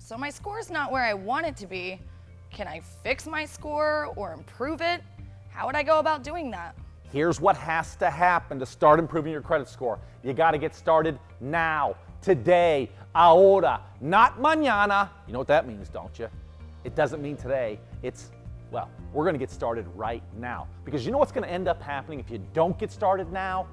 So my score's not where I want it to be. Can I fix my score or improve it? How would I go about doing that? Here's what has to happen to start improving your credit score. You got to get started now, today, ahora, not mañana. You know what that means, don't you? It doesn't mean today. Well, we're going to get started right now. Because you know what's going to end up happening if you don't get started now?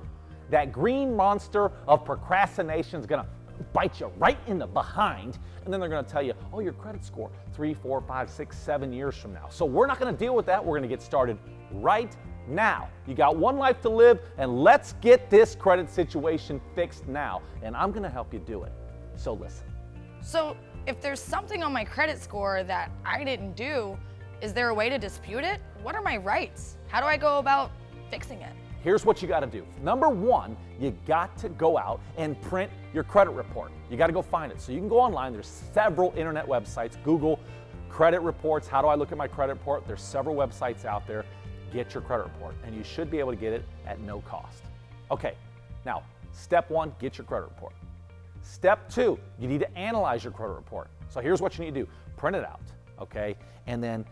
That green monster of procrastination is going to bite you right in the behind, and then they're going to tell you, oh, your credit score 3, 4, 5, 6, 7 years from now. So we're not going to deal with that. We're going to get started right now. You got one life to live, and let's get this credit situation fixed now. And I'm going to help you do it. So listen. So if there's something on my credit score that I didn't do, is there a way to dispute it? What are my rights? How do I go about fixing it? Here's what you got to do. Number one, you got to go out and print your credit report. You got to go find it. So you can go online. There's several internet websites. Google credit reports. How do I look at my credit report? There's several websites out there. Get your credit report, and you should be able to get it at no cost. Okay, now, step one, get your credit report. Step two, you need to analyze your credit report. So here's what you need to do. Print it out, okay? And then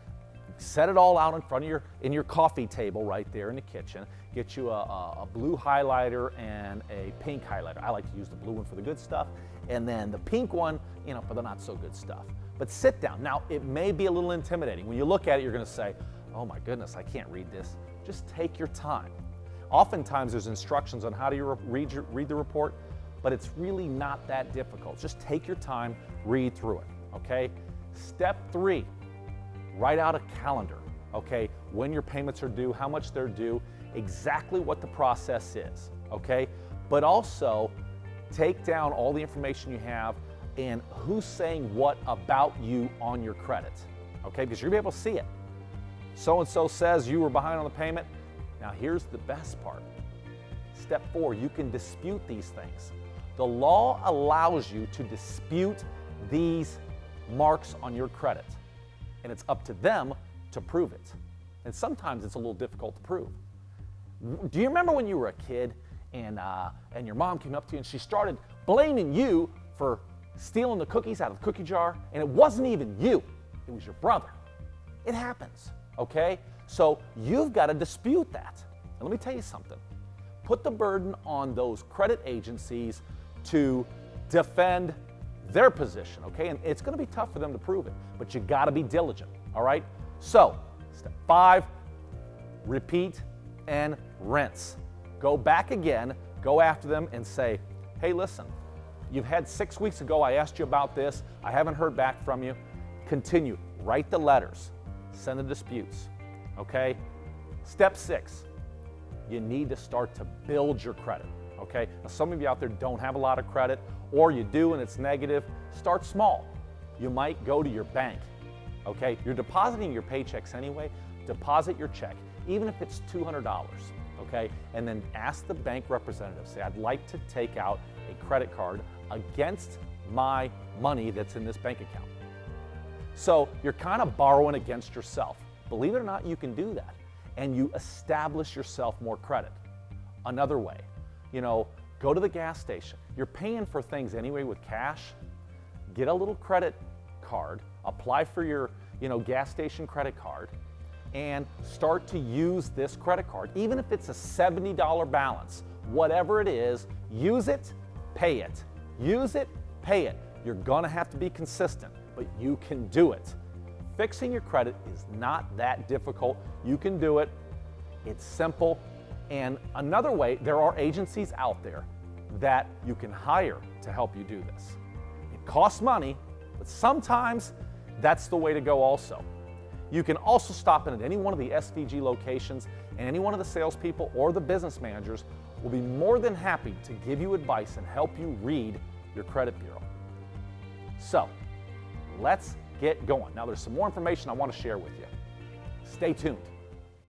set it all out in front of your coffee table right there in the kitchen. Get you a blue highlighter and a pink highlighter. I like to use the blue one for the good stuff, and then the pink one, for the not so good stuff. But sit down. Now, it may be a little intimidating. When you look at it, you're gonna say, oh my goodness, I can't read this. Just take your time. Oftentimes there's instructions on how to read the report, but it's really not that difficult. Just take your time, read through it, okay? Step three, write out a calendar, okay? When your payments are due, how much they're due, exactly what the process is, okay? But also take down all the information you have and who's saying what about you on your credit, okay? Because you're gonna be able to see it. So-and-so says you were behind on the payment. Now here's the best part. Step four, you can dispute these things. The law allows you to dispute these marks on your credit, and it's up to them to prove it. And sometimes it's a little difficult to prove. Do you remember when you were a kid and your mom came up to you and she started blaming you for stealing the cookies out of the cookie jar, and it wasn't even you, it was your brother? It happens. Okay? So you've got to dispute that. And let me tell you something. Put the burden on those credit agencies to defend their position, okay? And it's going to be tough for them to prove it, but you got to be diligent, all right? So, step 5, repeat and rinse. Go back again, go after them and say, hey, listen, you've had 6 weeks ago, I asked you about this, I haven't heard back from you. Continue, write the letters. Send the disputes, okay? Step 6, you need to start to build your credit, okay? Now, some of you out there don't have a lot of credit, or you do and it's negative. Start small. You might go to your bank, okay? You're depositing your paychecks anyway. Deposit your check, even if it's $200, okay? And then ask the bank representative, say, I'd like to take out a credit card against my money that's in this bank account. So you're kind of borrowing against yourself. Believe it or not, you can do that. And you establish yourself more credit. Another way, go to the gas station. You're paying for things anyway with cash. Get a little credit card, apply for your gas station credit card, and start to use this credit card. Even if it's a $70 balance, whatever it is, use it, pay it. Use it, pay it. You're gonna have to be consistent, but you can do it. Fixing your credit is not that difficult. You can do it. It's simple. And another way, there are agencies out there that you can hire to help you do this. It costs money, but sometimes that's the way to go also. You can also stop in at any one of the SVG locations, and any one of the salespeople or the business managers will be more than happy to give you advice and help you read your credit bureau. So, let's get going. Now there's some more information I want to share with you. Stay tuned.